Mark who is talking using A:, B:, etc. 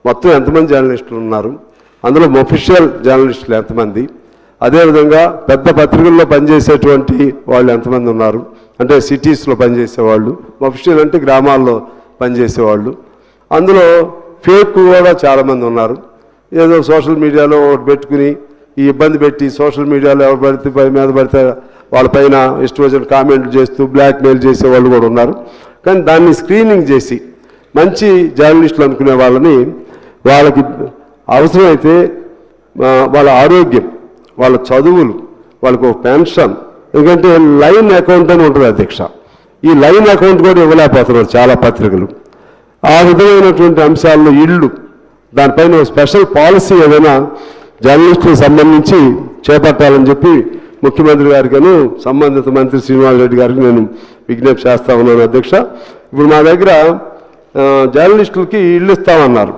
A: మొత్తం ఎంతమంది జర్నలిస్టులు ఉన్నారు, అందులో అఫీషియల్ జర్నలిస్టులు ఎంతమంది, అదేవిధంగా పెద్ద పత్రికల్లో పనిచేసేటువంటి వాళ్ళు ఎంతమంది ఉన్నారు, అంటే సిటీస్లో పనిచేసేవాళ్ళు, అఫీషియల్ అంటే గ్రామాల్లో పనిచేసేవాళ్ళు, అందులో ఫేక్ కూడా చాలామంది ఉన్నారు. ఏదో సోషల్ మీడియాలో ఒకటి పెట్టుకుని ఈ ఇబ్బంది పెట్టి సోషల్ మీడియాలో ఎవరు పడితే మీద పడితే వాళ్ళపైన ఇష్టం వచ్చిన కామెంట్లు చేస్తూ బ్లాక్మెయిల్ చేసే వాళ్ళు కూడా ఉన్నారు. కానీ దాన్ని స్క్రీనింగ్ చేసి మంచి జర్నలిస్టులు అనుకునే వాళ్ళని వాళ్ళకి అవసరమైతే వాళ్ళ ఆరోగ్యం, వాళ్ళ చదువులు, వాళ్ళకు ఒక పెన్షన్, ఎందుకంటే లైన్ అకౌంట్ అని ఉంటుంది అధ్యక్ష, ఈ లైన్ అకౌంట్ కూడా ఇవ్వలేకపోతున్నారు చాలా పత్రికలు. ఆ విధమైనటువంటి అంశాల్లో ఇళ్ళు, దానిపైన స్పెషల్ పాలసీ ఏదైనా జర్నలిస్టులకు సంబంధించి చేపట్టాలని చెప్పి ముఖ్యమంత్రి గారికి సంబంధిత మంత్రి శ్రీనివాస్ రెడ్డి గారికి నేను విజ్ఞప్తి చేస్తా ఉన్నాను అధ్యక్ష. ఇప్పుడు మా దగ్గర జర్నలిస్టులకి ఇళ్ళు ఇస్తామన్నారు.